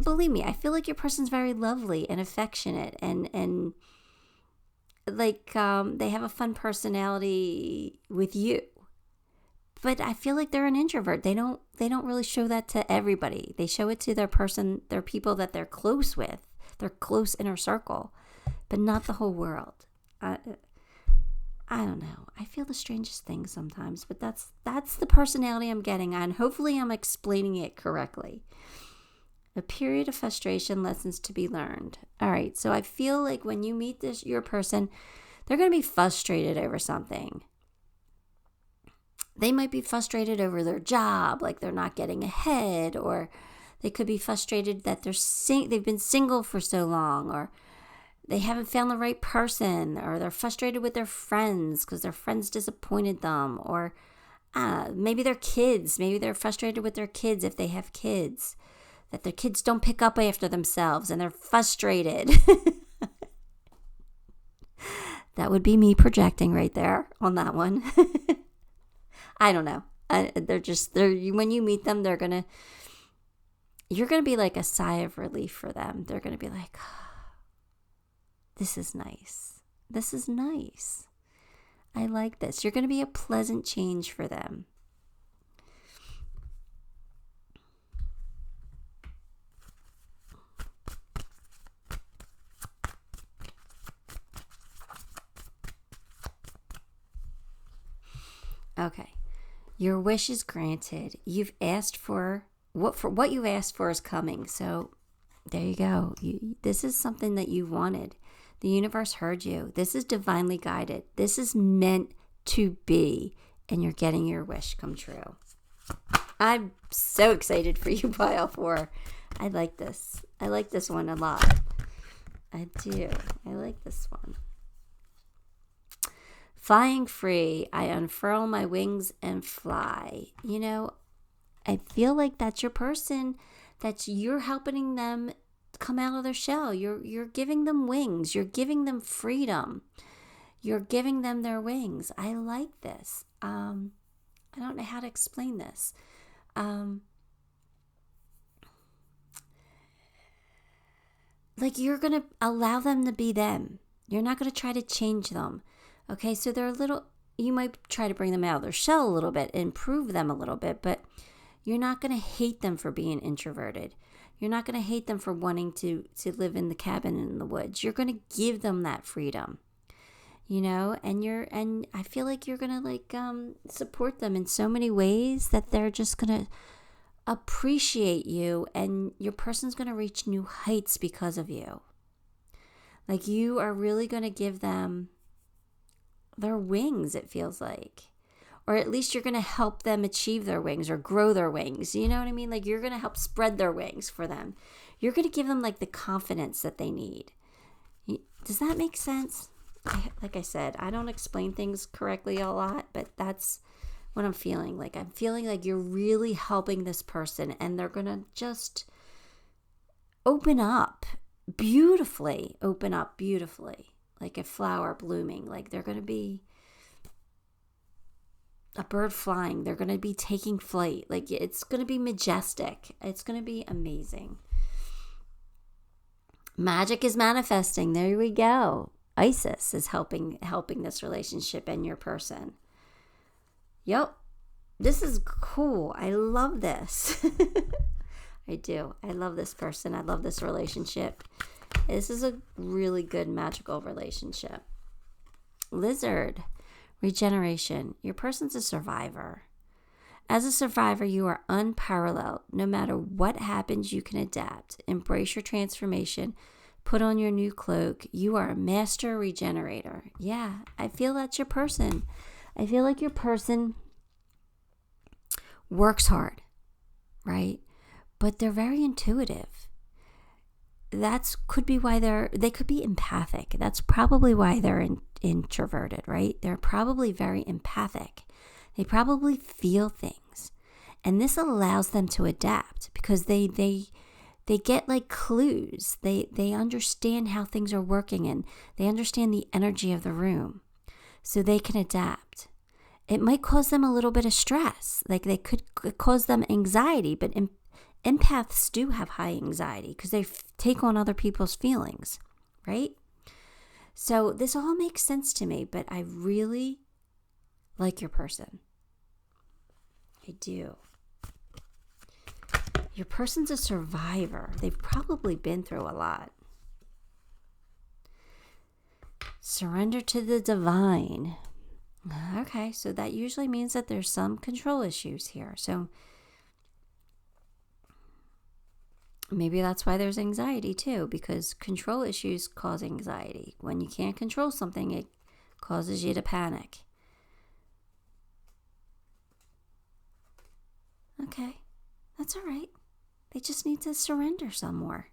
Believe me, I feel like your person's very lovely and affectionate and they have a fun personality with you. But I feel like they're an introvert. They don't really show that to everybody. They show it to their people that they're close with, their close inner circle, but not the whole world. I don't know. I feel the strangest things sometimes, but that's the personality I'm getting on. Hopefully I'm explaining it correctly. A period of frustration, lessons to be learned. All right, so I feel like when you meet your person, they're going to be frustrated over something. They might be frustrated over their job, like they're not getting ahead, or they could be frustrated that they've been single for so long, or they haven't found the right person, or they're frustrated with their friends because their friends disappointed them, or maybe their kids. Maybe they're frustrated with their kids if they have kids, that their kids don't pick up after themselves and they're frustrated. That would be me projecting right there on that one. I don't know. When you meet them, you're going to be like a sigh of relief for them. They're going to be like, this is nice. This is nice. I like this. You're going to be a pleasant change for them. Okay. Your wish is granted. You've asked for what you've asked for is coming. So there you go. This is something that you wanted. The universe heard you. This is divinely guided. This is meant to be, and you're getting your wish come true. I'm so excited for you, Pile 4. I like this. I like this one a lot. I do. I like this one. Flying free, I unfurl my wings and fly. I feel like that's your person. You're helping them come out of their shell. You're giving them wings. You're giving them freedom. You're giving them their wings. I like this. I don't know how to explain this. Like, you're going to allow them to be them. You're not going to try to change them. Okay, so they're a little, you might try to bring them out of their shell a little bit, improve them a little bit, but you're not going to hate them for being introverted. You're not going to hate them for wanting to live in the cabin in the woods. You're going to give them that freedom, and I feel like you're going to support them in so many ways that they're just going to appreciate you, and your person's going to reach new heights because of you. Like, you are really going to give them their wings, it feels like. Or at least you're going to help them achieve their wings or grow their wings. You know what I mean? Like, you're going to help spread their wings for them. You're going to give them like the confidence that they need. Does that make sense? Like I said, I don't explain things correctly a lot, but that's what I'm feeling. Like, I'm feeling like you're really helping this person, and they're going to just open up beautifully, like a flower blooming. Like, they're going to be a bird flying. They're going to be taking flight. Like, it's going to be majestic. It's going to be amazing. Magic is manifesting. There we go. Isis is helping this relationship and your person. Yep. This is cool. I love this. I do. I love this person. I love this relationship. This is a really good magical relationship. Lizard. Regeneration. Your person's a survivor. As a survivor, you are unparalleled. No matter what happens, you can adapt. Embrace your transformation. Put on your new cloak. You are a master regenerator. Yeah, I feel that's your person. I feel like your person works hard, right? But they're very intuitive. That's could be why they could be empathic. That's probably why they're introverted, right? They're probably very empathic. They probably feel things. And this allows them to adapt because they get like clues. They understand how things are working, and they understand the energy of the room. So they can adapt. It might cause them a little bit of stress. Like, they could cause them anxiety, but empaths do have high anxiety because they take on other people's feelings, right? So this all makes sense to me, but I really like your person. I do. Your person's a survivor. They've probably been through a lot. Surrender to the divine. Okay, so that usually means that there's some control issues here. So maybe that's why there's anxiety too, because control issues cause anxiety. When you can't control something, it causes you to panic. Okay, that's all right. They just need to surrender some more.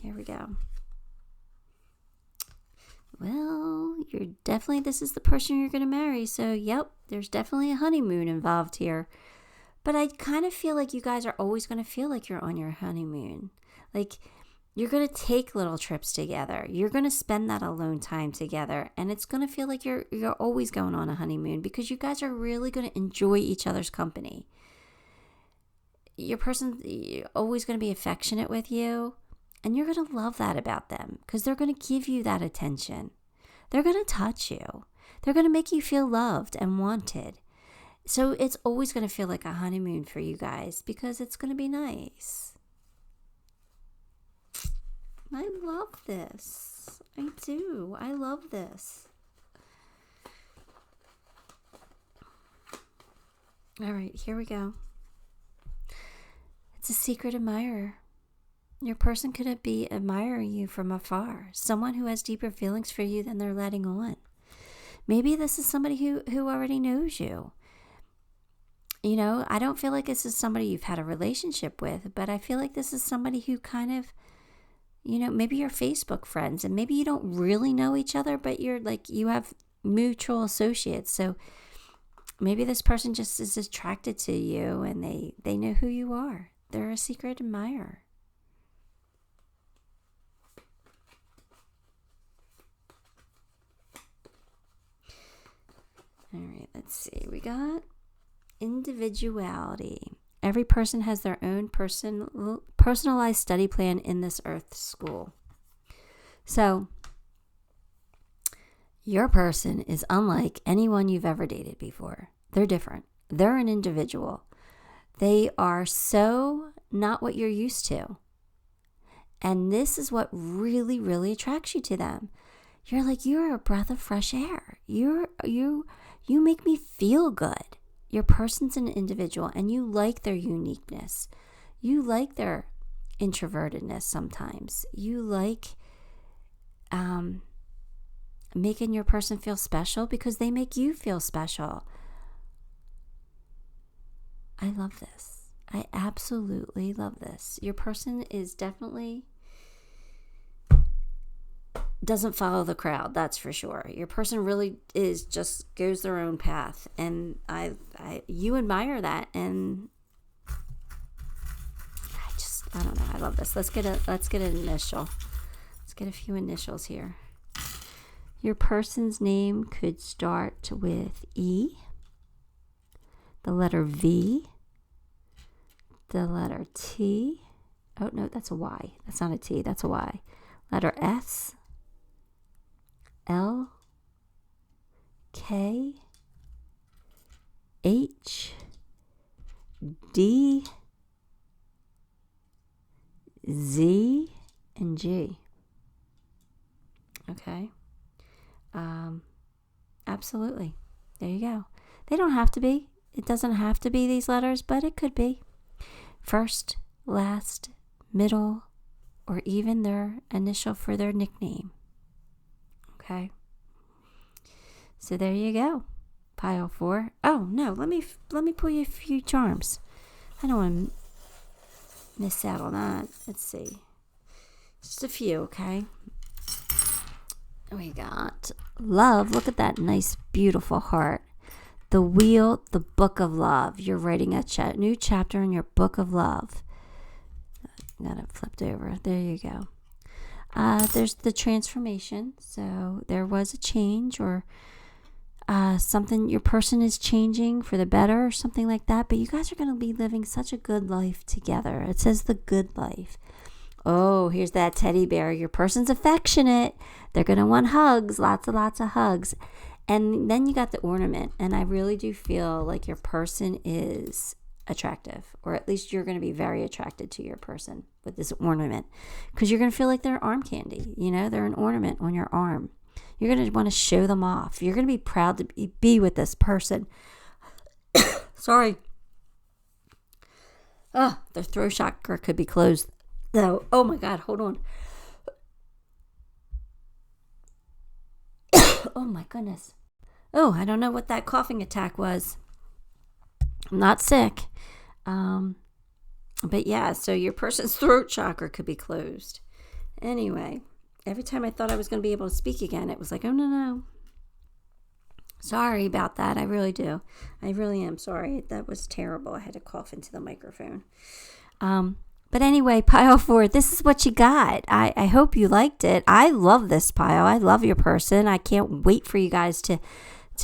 Here we go. Well, this is the person you're going to marry. So, yep, there's definitely a honeymoon involved here. But I kind of feel like you guys are always going to feel like you're on your honeymoon. Like, you're going to take little trips together. You're going to spend that alone time together. And it's going to feel like you're always going on a honeymoon because you guys are really going to enjoy each other's company. Your person's always going to be affectionate with you. And you're going to love that about them because they're going to give you that attention. They're going to touch you. They're going to make you feel loved and wanted. So it's always going to feel like a honeymoon for you guys because it's going to be nice. I love this. I do. I love this. All right, here we go. It's a secret admirer. Your person could be admiring you from afar. Someone who has deeper feelings for you than they're letting on. Maybe this is somebody who already knows you. You know, I don't feel like this is somebody you've had a relationship with, but I feel like this is somebody who kind of, maybe you're Facebook friends and maybe you don't really know each other, but you have mutual associates. So maybe this person just is attracted to you and they know who you are. They're a secret admirer. All right, let's see. We got individuality. Every person has their own personalized study plan in this earth school. So your person is unlike anyone you've ever dated before. They're different. They're an individual. They are so not what you're used to. And this is what really, really attracts you to them. You're like, you're a breath of fresh air. You make me feel good. Your person's an individual and you like their uniqueness. You like their introvertedness sometimes. You like making your person feel special because they make you feel special. I love this. I absolutely love this. Your person is definitely doesn't follow the crowd, that's for sure. Your person really just goes their own path, and you admire that, and I don't know. I love this. Let's get an initial. Let's get a few initials here. Your person's name could start with E, the letter V, the letter T. Oh, no, that's a Y. That's not a T. That's a Y. Letter S, L, K, H, D, Z, and G. Okay. Absolutely. There you go. They don't have to be. It doesn't have to be these letters, but it could be. First, last, middle, or even their initial for their nickname. Okay. So there you go. Pile 4. Oh, no. Let me pull you a few charms. I don't want to miss out on that. Let's see. Just a few, okay? We got love. Look at that nice, beautiful heart. The wheel, the book of love. You're writing a new chapter in your book of love. Got it flipped over. There you go. There's the transformation. So there was a change or something. Your person is changing for the better or something like that. But you guys are going to be living such a good life together. It says the good life. Oh, here's that teddy bear. Your person's affectionate. They're going to want hugs, lots of hugs. And then you got the ornament. And I really do feel like your person is attractive, or at least you're going to be very attracted to your person with this ornament, because you're going to feel like they're arm candy. You know, they're an ornament on your arm. You're going to want to show them off. You're going to be proud to be with this person. Sorry. Oh, their throat chakra could be closed. No. Oh my God, hold on. Oh my goodness. Oh, I don't know what that coughing attack was. I'm not sick. But yeah, so your person's throat chakra could be closed. Anyway, every time I thought I was going to be able to speak again, it was like, oh no. Sorry about that. I really do. I really am sorry. That was terrible. I had to cough into the microphone. But anyway, pile 4, this is what you got. I hope you liked it. I love this pile. I love your person. I can't wait for you guys to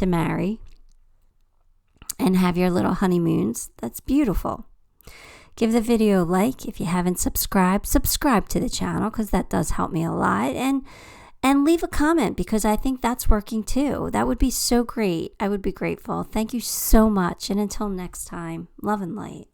marry and have your little honeymoons. That's beautiful. Give the video a like. If you haven't subscribed to the channel, because that does help me a lot. And leave a comment, because I think that's working too. That would be so great. I would be grateful. Thank you so much. And until next time, love and light.